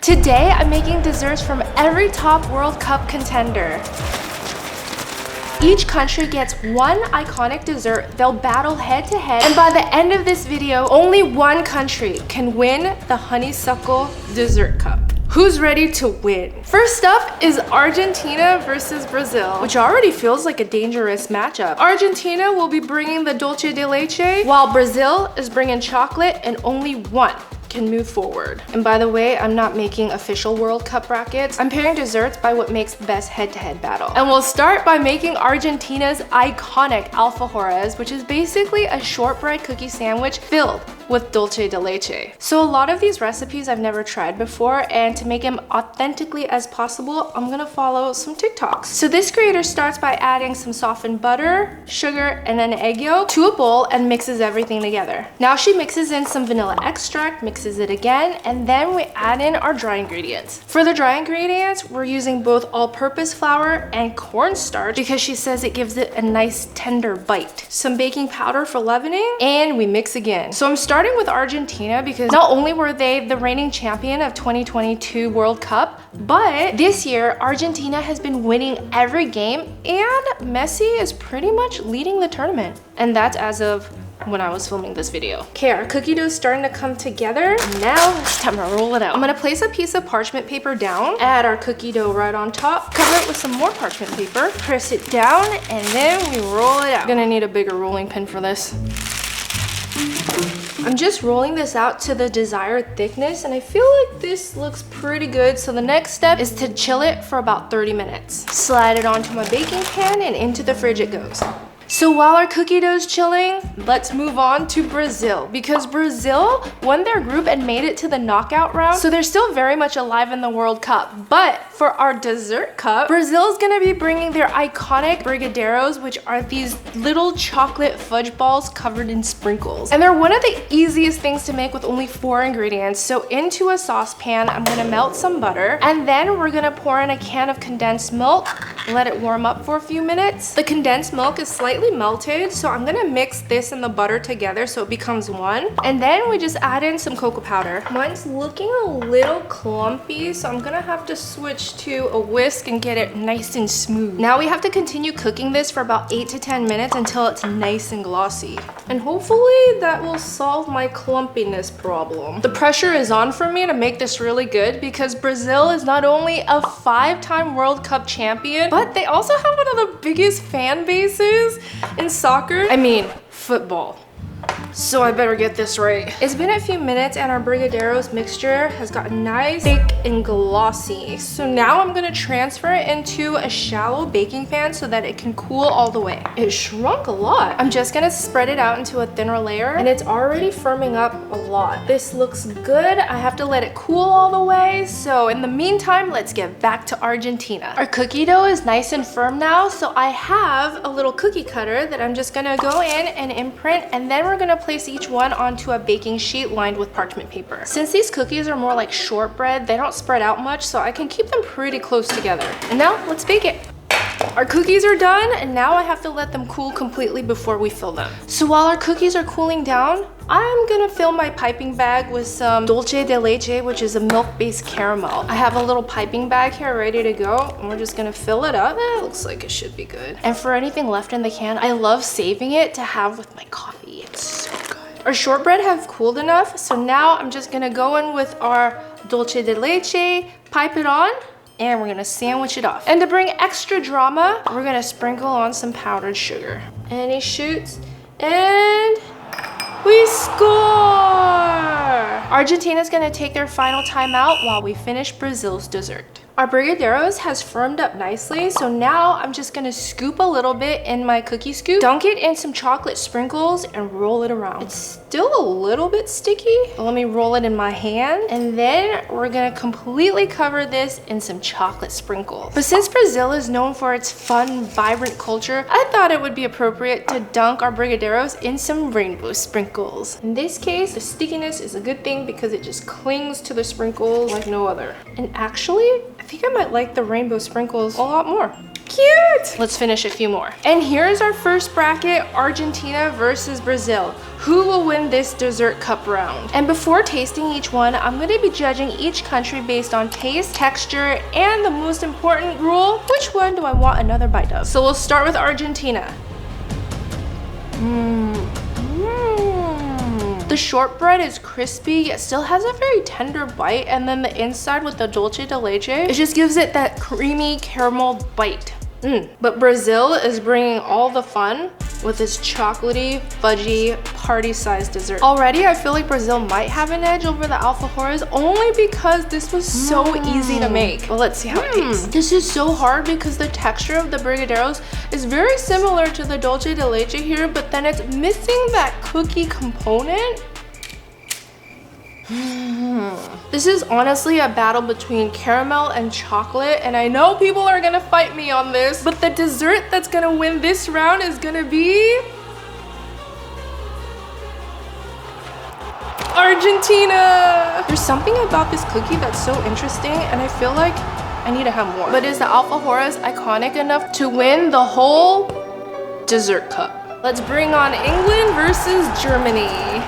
Today, I'm making desserts from every top World Cup contender. Each country gets one iconic dessert. They'll battle head to head, and by the end of this video, only one country can win the Honeysuckle Dessert Cup. Who's ready to win? First up is Argentina versus Brazil, which already feels like a dangerous matchup. Argentina will be bringing the dulce de leche, while Brazil is bringing chocolate, and only one can move forward. And by the way, I'm not making official World Cup brackets. I'm pairing desserts by what makes the best head-to-head battle. And we'll start by making Argentina's iconic alfajores, which is basically a shortbread cookie sandwich filled with dulce de leche. So a lot of these recipes I've never tried before, and to make them authentically as possible, I'm gonna follow some TikToks. So this creator starts by adding some softened butter, sugar, and an egg yolk to a bowl and mixes everything together. Now she mixes in some vanilla extract, mixes it again, and then we add in our dry ingredients. For the dry ingredients, we're using both all-purpose flour and cornstarch because she says it gives it a nice tender bite. Some baking powder for leavening, and we mix again. So I'm starting with Argentina because not only were they the reigning champion of 2022 World Cup, but this year Argentina has been winning every game and Messi is pretty much leading the tournament. And that's as of when I was filming this video. Okay, our cookie dough is starting to come together. Now it's time to roll it out. I'm gonna place a piece of parchment paper down, add our cookie dough right on top, cover it with some more parchment paper, press it down, and then we roll it out. I'm gonna need a bigger rolling pin for this. I'm just rolling this out to the desired thickness, and I feel like this looks pretty good. So the next step is to chill it for about 30 minutes. Slide it onto my baking pan and into the fridge it goes. So while our cookie dough is chilling, let's move on to Brazil, because Brazil won their group and made it to the knockout round. So they're still very much alive in the World Cup. But for our dessert cup, Brazil is gonna be bringing their iconic brigadeiros, which are these little chocolate fudge balls covered in sprinkles. And they're one of the easiest things to make with only 4 ingredients. So into a saucepan, I'm gonna melt some butter, and then we're gonna pour in a can of condensed milk, let it warm up for a few minutes. The condensed milk is slightly melted, so I'm gonna mix this and the butter together so it becomes one. And then we just add in some cocoa powder. Mine's looking a little clumpy, so I'm gonna have to switch to a whisk and get it nice and smooth. Now we have to continue cooking this for about 8 to 10 minutes until it's nice and glossy. And hopefully that will solve my clumpiness problem. The pressure is on for me to make this really good because Brazil is not only a 5-time World Cup champion, but they also have one of the biggest fan bases in soccer. I mean, football. So I better get this right. It's been a few minutes and our brigadeiros mixture has gotten nice, thick, and glossy. So now I'm gonna transfer it into a shallow baking pan so that it can cool all the way. It shrunk a lot. I'm just gonna spread it out into a thinner layer, and it's already firming up a lot. This looks good. I have to let it cool all the way. So in the meantime, let's get back to Argentina. Our cookie dough is nice and firm now, so I have a little cookie cutter that I'm just gonna go in and imprint, and then we're gonna place each one onto a baking sheet lined with parchment paper. Since these cookies are more like shortbread, they don't spread out much, so I can keep them pretty close together. And now let's bake it. Our cookies are done, and now I have to let them cool completely before we fill them. So while our cookies are cooling down, I'm gonna fill my piping bag with some dulce de leche, which is a milk-based caramel. I have a little piping bag here ready to go, and we're just gonna fill it up. Looks like it should be good. And for anything left in the can, I love saving it to have with my coffee. It's so good. Our shortbread have cooled enough, so now I'm just gonna go in with our dulce de leche, pipe it on, and we're gonna sandwich it off. And to bring extra drama, we're gonna sprinkle on some powdered sugar. And it shoots, and we score! Argentina's gonna take their final timeout while we finish Brazil's dessert. Our brigadeiros has firmed up nicely, so now I'm just gonna scoop a little bit in my cookie scoop, dunk it in some chocolate sprinkles, and roll it around. It's still a little bit sticky, but let me roll it in my hand, and then we're gonna completely cover this in some chocolate sprinkles. But since Brazil is known for its fun, vibrant culture, I thought it would be appropriate to dunk our brigadeiros in some rainbow sprinkles. In this case, the stickiness is a good thing because it just clings to the sprinkles like no other. And actually, I think I might like the rainbow sprinkles a lot more. cute. Let's finish a few more. And here's our first bracket, Argentina versus Brazil. Who will win this dessert cup round? And before tasting each one, I'm gonna be judging each country based on taste, texture, and the most important rule, which one do I want another bite of? So we'll start with Argentina. The shortbread is crispy, yet still has a very tender bite, and then the inside with the dulce de leche, it just gives it that creamy caramel bite. But Brazil is bringing all the fun with this chocolatey, fudgy, party-sized dessert. Already, I feel like Brazil might have an edge over the alfajores only because this was so easy to make. But let's see how it tastes. This is so hard because the texture of the brigadeiros is very similar to the dulce de leche here, but then it's missing that cookie component. This is honestly a battle between caramel and chocolate, and I know people are gonna fight me on this, but the dessert that's gonna win this round is gonna be Argentina. There's something about this cookie that's so interesting, and I feel like I need to have more. But is the alfajores iconic enough to win the whole dessert cup? Let's bring on England versus Germany.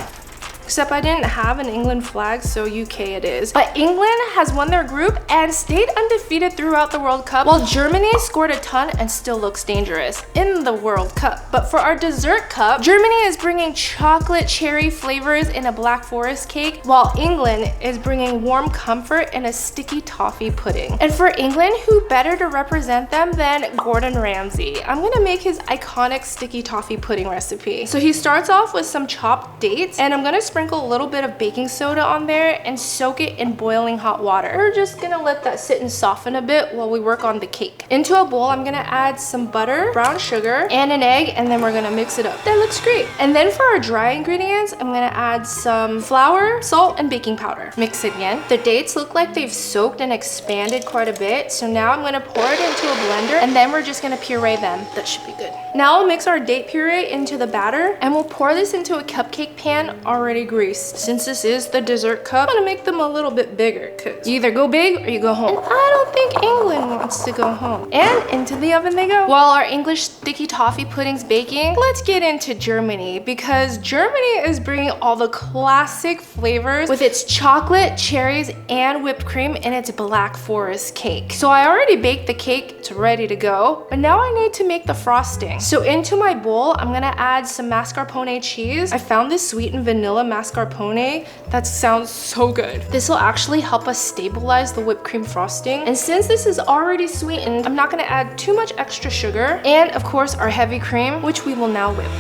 Except I didn't have an England flag, so UK it is. But England has won their group and stayed undefeated throughout the World Cup, while Germany scored a ton and still looks dangerous in the World Cup. But for our dessert cup, Germany is bringing chocolate cherry flavors in a Black Forest cake, while England is bringing warm comfort in a sticky toffee pudding. And for England, who better to represent them than Gordon Ramsay? I'm gonna make his iconic sticky toffee pudding recipe. So he starts off with some chopped dates, and I'm gonna sprinkle a little bit of baking soda on there and soak it in boiling hot water. We're just gonna let that sit and soften a bit while we work on the cake. Into a bowl, I'm gonna add some butter, brown sugar, and an egg, and then we're gonna mix it up. That looks great. And then for our dry ingredients, I'm gonna add some flour, salt, and baking powder. Mix it again. The dates look like they've soaked and expanded quite a bit, so now I'm gonna pour it into a blender, and then we're just gonna puree them. That should be good. Now I'll mix our date puree into the batter, and we'll pour this into a cupcake pan already greased. Since this is the dessert cup, I'm gonna make them a little bit bigger, because you either go big or you go home. And I don't think England wants to go home. And into the oven they go. While our English sticky toffee pudding's baking, let's get into Germany, because Germany is bringing all the classic flavors with its chocolate, cherries, and whipped cream in its Black Forest cake. So I already baked the cake, it's ready to go, but now I need to make the frosting. So into my bowl, I'm gonna add some mascarpone cheese. I found this sweetened vanilla mascarpone that sounds so good. This will actually help us stabilize the whipped cream frosting. And since this is already sweetened, I'm not gonna add too much extra sugar. And of course, our heavy cream, which we will now whip.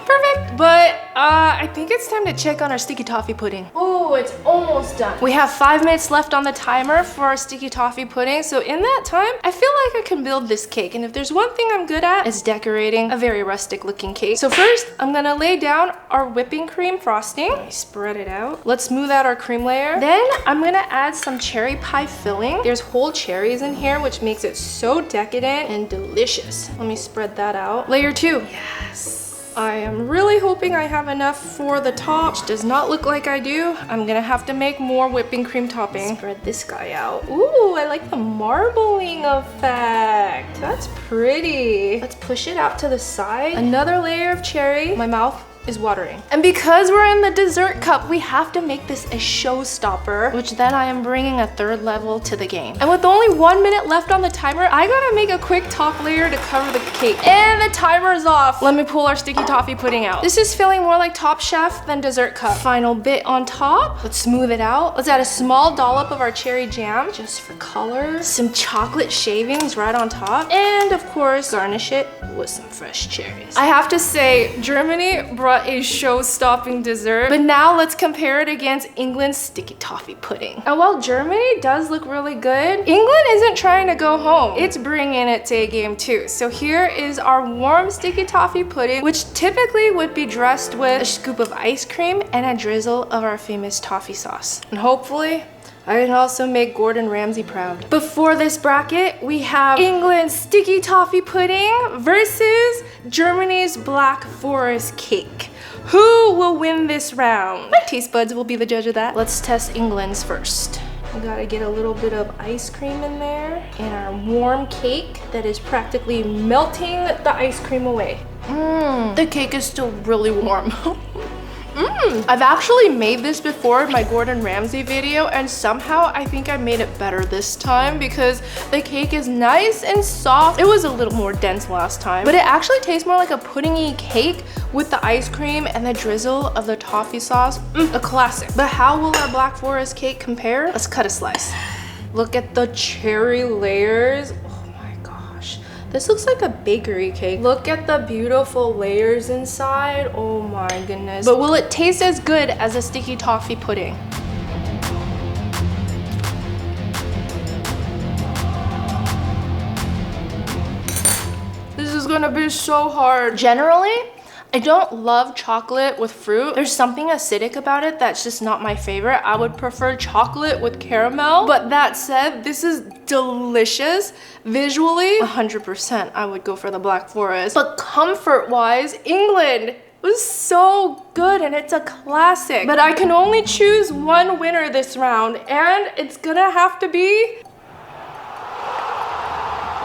Perfect. But I think it's time to check on our sticky toffee pudding. Oh, it's almost done. We have 5 minutes left on the timer for our sticky toffee pudding. So in that time, I feel like I can build this cake. And if there's one thing I'm good at, it's decorating a very rustic looking cake. So first, I'm gonna lay down our whipping cream frosting. Let me spread it out. Let's smooth out our cream layer. Then I'm gonna add some cherry pie filling. There's whole cherries in here, which makes it so decadent and delicious. Let me spread that out. Layer 2. Yes. I am really hoping I have enough for the top, which does not look like I do. I'm gonna have to make more whipping cream topping. Spread this guy out. Ooh, I like the marbling effect. That's pretty. Let's push it out to the side. Another layer of cherry. My mouth is watering. And because we're in the dessert cup, we have to make this a showstopper, which then I am bringing a third level to the game. And with only 1 minute left on the timer, I gotta make a quick top layer to cover the cake. And the timer's off. Let me pull our sticky toffee pudding out. This is feeling more like Top Chef than dessert cup. Final bit on top. Let's smooth it out. Let's add a small dollop of our cherry jam, just for color. Some chocolate shavings right on top. And of course, garnish it with some fresh cherries. I have to say, Germany brought a show-stopping dessert, but now let's compare it against England's sticky toffee pudding. And while Germany does look really good, England isn't trying to go home. It's bringing it to a game too. So here is our warm sticky toffee pudding, which typically would be dressed with a scoop of ice cream and a drizzle of our famous toffee sauce. And hopefully, I can also make Gordon Ramsay proud. Before this bracket, we have England's sticky toffee pudding versus Germany's Black Forest cake. Who will win this round? My taste buds will be the judge of that. Let's test England's first. We gotta get a little bit of ice cream in there and our warm cake that is practically melting the ice cream away. The cake is still really warm. I've actually made this before in my Gordon Ramsay video, and somehow I think I made it better this time because the cake is nice and soft. It was a little more dense last time, but it actually tastes more like a puddingy cake with the ice cream and the drizzle of the toffee sauce. A classic. But how will our Black Forest cake compare? Let's cut a slice. Look at the cherry layers. This looks like a bakery cake. Look at the beautiful layers inside. Oh my goodness. But will it taste as good as a sticky toffee pudding? This is gonna be so hard. Generally, I don't love chocolate with fruit. There's something acidic about it that's just not my favorite. I would prefer chocolate with caramel. But that said, this is delicious. Visually, 100% I would go for the Black Forest. But comfort-wise, England was so good and it's a classic. But I can only choose one winner this round, and it's gonna have to be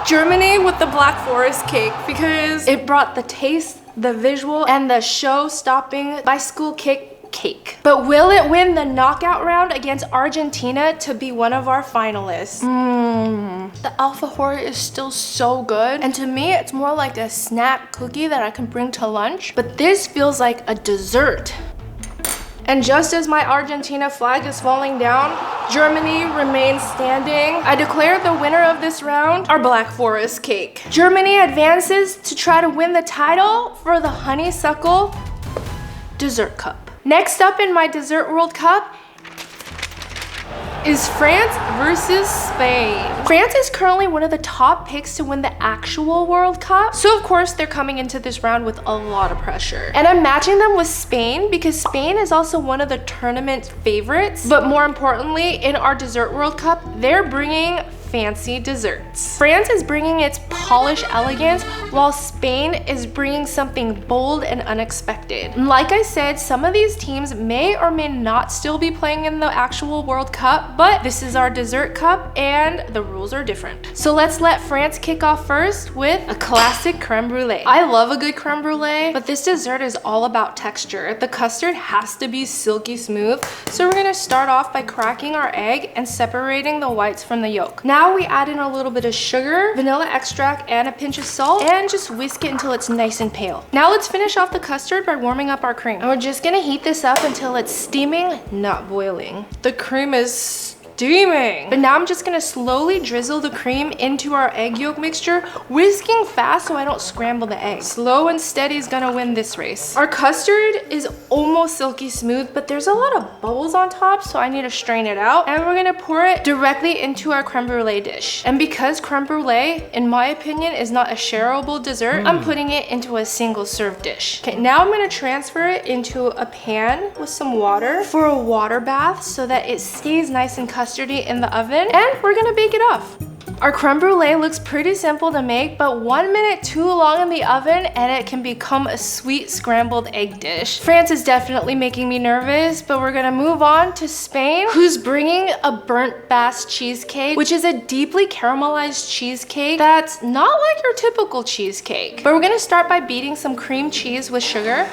Germany with the Black Forest cake because it brought the taste, the visual, and the show-stopping bicycle kick cake. But will it win the knockout round against Argentina to be one of our finalists? The alfajor is still so good, and to me it's more like a snack cookie that I can bring to lunch, but this feels like a dessert. And just as my Argentina flag is falling down, Germany remains standing. I declare the winner of this round, our Black Forest cake. Germany advances to try to win the title for the Honeysuckle Dessert Cup. Next up in my Dessert World Cup is France versus Spain. France is currently one of the top picks to win the actual World Cup. So of course they're coming into this round with a lot of pressure. And I'm matching them with Spain because Spain is also one of the tournament favorites. But more importantly, in our Dessert World Cup, they're bringing fancy desserts. France is bringing its polished elegance while Spain is bringing something bold and unexpected. Like I said, some of these teams may or may not still be playing in the actual World Cup, but this is our dessert cup and the rules are different. So let's let France kick off first with a classic creme brulee. I love a good creme brulee, but this dessert is all about texture. The custard has to be silky smooth, so we're gonna start off by cracking our egg and separating the whites from the yolk. Now we add in a little bit of sugar, vanilla extract, and a pinch of salt, and just whisk it until it's nice and pale. Now let's finish off the custard by warming up our cream. And we're just gonna heat this up until it's steaming, not boiling. The cream is steaming. But now I'm just gonna slowly drizzle the cream into our egg yolk mixture, whisking fast so I don't scramble the egg. Slow and steady is gonna win this race. Our custard is almost silky smooth, but there's a lot of bubbles on top, so I need to strain it out. And we're gonna pour it directly into our creme brulee dish. And because creme brulee, in my opinion, is not a shareable dessert, I'm putting it into a single serve dish. Okay, now I'm gonna transfer it into a pan with some water for a water bath so that it stays nice and custardy in the oven, and we're gonna bake it off. Our creme brulee looks pretty simple to make, but 1 minute too long in the oven and it can become a sweet scrambled egg dish. France is definitely making me nervous, but we're gonna move on to Spain, who's bringing a burnt Basque cheesecake, which is a deeply caramelized cheesecake that's not like your typical cheesecake. But we're gonna start by beating some cream cheese with sugar.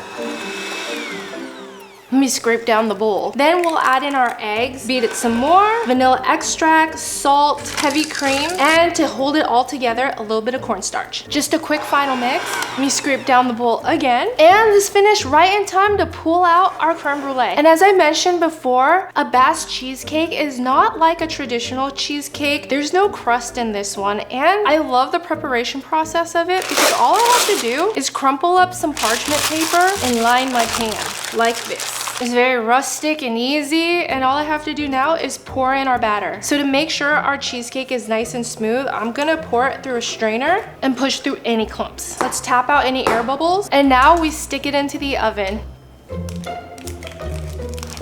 Let me scrape down the bowl. Then we'll add in our eggs, beat it some more, vanilla extract, salt, heavy cream, and to hold it all together, a little bit of cornstarch. Just a quick final mix. Let me scrape down the bowl again. And this finished right in time to pull out our creme brulee. And as I mentioned before, a Basque cheesecake is not like a traditional cheesecake. There's no crust in this one. And I love the preparation process of it because all I have to do is crumple up some parchment paper and line my pan like this. It's very rustic and easy, and all I have to do now is pour in our batter. So to make sure our cheesecake is nice and smooth, I'm gonna pour it through a strainer and push through any clumps. Let's tap out any air bubbles, and now we stick it into the oven.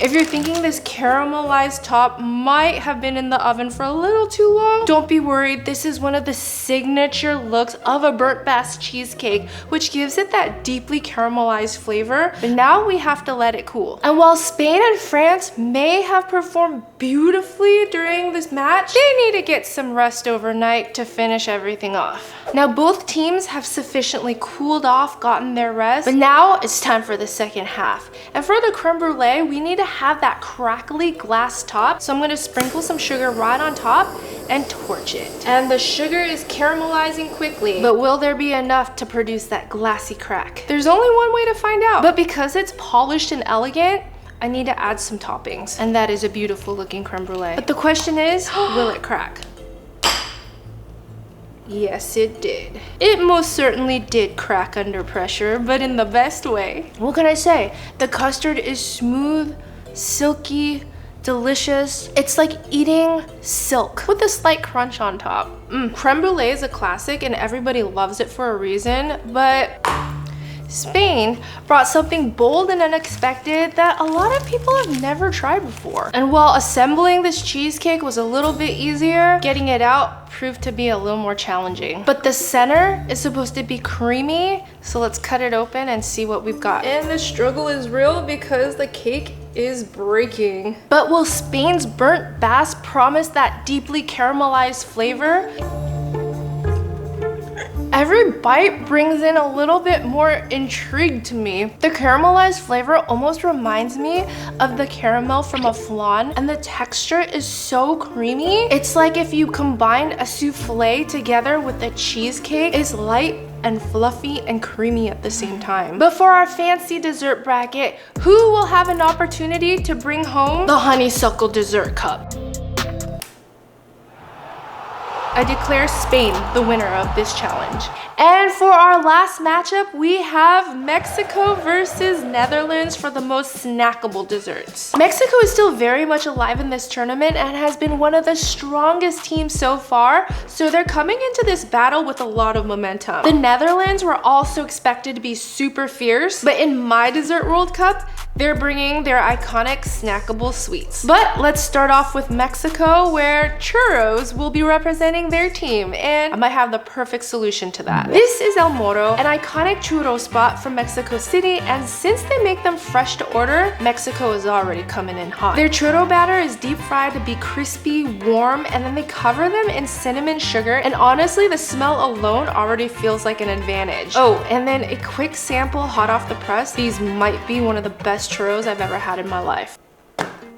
If you're thinking this caramelized top might have been in the oven for a little too long, don't be worried. This is one of the signature looks of a burnt Basque cheesecake, which gives it that deeply caramelized flavor. But now we have to let it cool. And while Spain and France may have performed beautifully during this match, they need to get some rest overnight to finish everything off. Now both teams have sufficiently cooled off, gotten their rest, but now it's time for the second half. And for the creme brulee, we need to have that crackly glass top. So I'm gonna sprinkle some sugar right on top and torch it. And the sugar is caramelizing quickly, but will there be enough to produce that glassy crack? There's only one way to find out, but because it's polished and elegant, I need to add some toppings. And that is a beautiful looking creme brulee. But the question is, will it crack? Yes, it did. It most certainly did crack under pressure, but in the best way. What can I say? The custard is smooth, silky, delicious. It's like eating silk with a slight crunch on top. Creme brulee is a classic and everybody loves it for a reason, but Spain brought something bold and unexpected that a lot of people have never tried before. And while assembling this cheesecake was a little bit easier, getting it out proved to be a little more challenging. But the center is supposed to be creamy, so let's cut it open and see what we've got. And the struggle is real because the cake is breaking. But will Spain's burnt bass promise that deeply caramelized flavor? Every bite brings in a little bit more intrigue to me. The caramelized flavor almost reminds me of the caramel from a flan, and the texture is so creamy. It's like if you combine a souffle together with a cheesecake. It's light and fluffy and creamy at the same time. But for our fancy dessert bracket, who will have an opportunity to bring home the honeysuckle dessert cup? I declare Spain the winner of this challenge. And for our last matchup, we have Mexico versus Netherlands for the most snackable desserts. Mexico is still very much alive in this tournament and has been one of the strongest teams so far, so they're coming into this battle with a lot of momentum. The Netherlands were also expected to be super fierce, but in my Dessert World Cup, they're bringing their iconic snackable sweets. But let's start off with Mexico, where churros will be representing their team, and I might have the perfect solution to that. This is El Moro, an iconic churro spot from Mexico City, and since they make them fresh to order, Mexico is already coming in hot. Their churro batter is deep fried to be crispy, warm, and then they cover them in cinnamon sugar, and honestly, the smell alone already feels like an advantage. Oh, and then a quick sample hot off the press. These might be one of the best churros I've ever had in my life.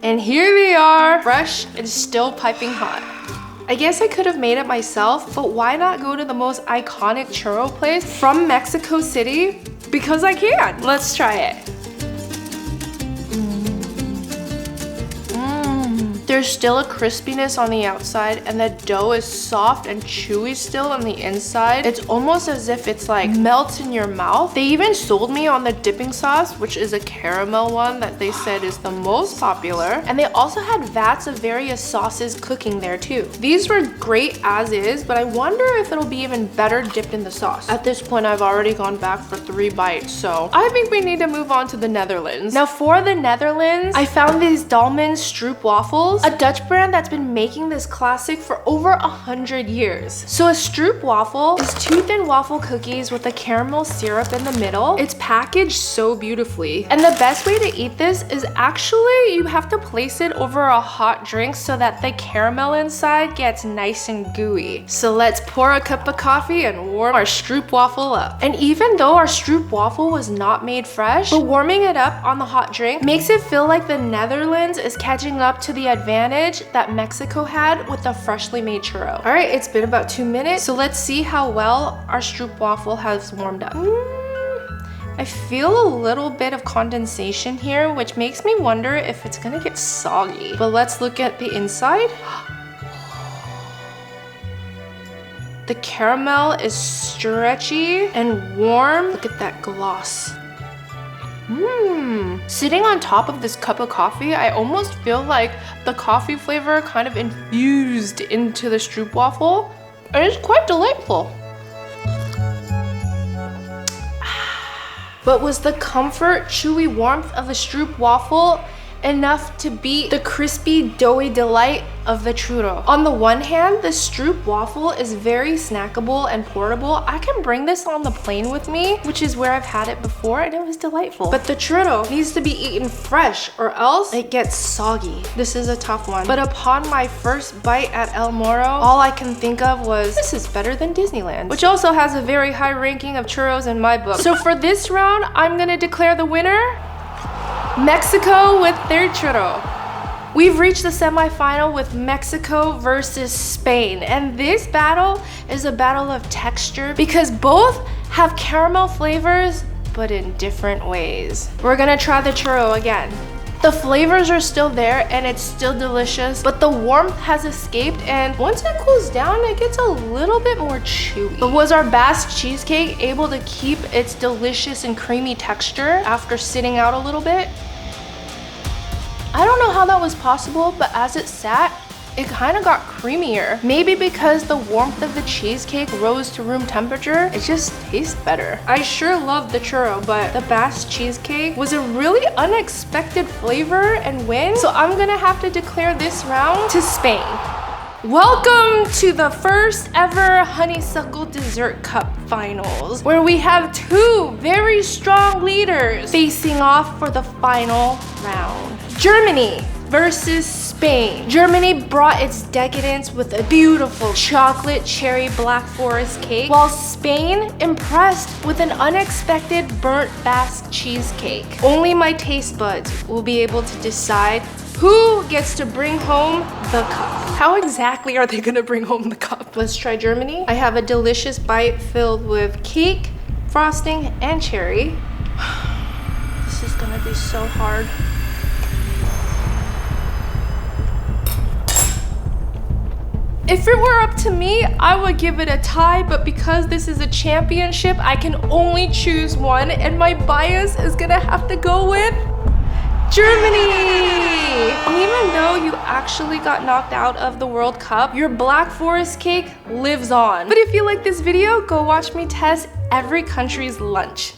And here they are, fresh and still piping hot. I guess I could have made it myself, but why not go to the most iconic churro place from Mexico City? Because I can. Let's try it. There's still a crispiness on the outside and the dough is soft and chewy still on the inside. It's almost as if it's like melts in your mouth. They even sold me on the dipping sauce, which is a caramel one that they said is the most popular. And they also had vats of various sauces cooking there too. These were great as is, but I wonder if it'll be even better dipped in the sauce. At this point, I've already gone back for 3 bites, so I think we need to move on to the Netherlands. Now for the Netherlands, I found these Dalman Stroop waffles, a Dutch brand that's been making this classic for over 100 years. So a Stroop waffle is 2 thin waffle cookies with a caramel syrup in the middle. It's packaged so beautifully. And the best way to eat this is actually you have to place it over a hot drink so that the caramel inside gets nice and gooey. So let's pour a cup of coffee and warm our Stroop waffle up. And even though our Stroop waffle was not made fresh, but warming it up on the hot drink makes it feel like the Netherlands is catching up to the advantage that Mexico had with the freshly made churro. All right, it's been about 2 minutes, so let's see how well our Stroop waffle has warmed up. I feel a little bit of condensation here, which makes me wonder if it's gonna get soggy. But let's look at the inside. The caramel is stretchy and warm. Look at that gloss. Sitting on top of this cup of coffee, I almost feel like the coffee flavor kind of infused into the Stroop waffle, and it's quite delightful. But was the comfort, chewy warmth of a Stroop waffle enough to beat the crispy, doughy delight of the churro. On the one hand, the Stroop waffle is very snackable and portable. I can bring this on the plane with me, which is where I've had it before, and it was delightful. But the churro needs to be eaten fresh or else it gets soggy. This is a tough one. But upon my first bite at El Moro, all I can think of was, this is better than Disneyland, which also has a very high ranking of churros in my book. So for this round, I'm gonna declare the winner, Mexico with their churro. We've reached the semifinal with Mexico versus Spain, and this battle is a battle of texture because both have caramel flavors, but in different ways. We're gonna try the churro again. The flavors are still there and it's still delicious, but the warmth has escaped, and once it cools down, it gets a little bit more chewy. But was our Basque cheesecake able to keep its delicious and creamy texture after sitting out a little bit? I don't know how that was possible, but as it sat, it kind of got creamier. Maybe because the warmth of the cheesecake rose to room temperature, it just tastes better. I sure love the churro, but the Basque cheesecake was a really unexpected flavor and win, so I'm gonna have to declare this round to Spain. Welcome to the first ever Honeysuckle Dessert Cup Finals, where we have two very strong leaders facing off for the final round. Germany versus Spain. Germany brought its decadence with a beautiful chocolate cherry black forest cake, while Spain impressed with an unexpected burnt Basque cheesecake. Only my taste buds will be able to decide who gets to bring home the cup. How exactly are they gonna bring home the cup? Let's try Germany. I have a delicious bite filled with cake, frosting, and cherry. This is gonna be so hard. If it were up to me, I would give it a tie, but because this is a championship, I can only choose one, and my bias is gonna have to go with Germany! And even though you actually got knocked out of the World Cup, your Black Forest cake lives on. But if you like this video, go watch me test every country's lunch.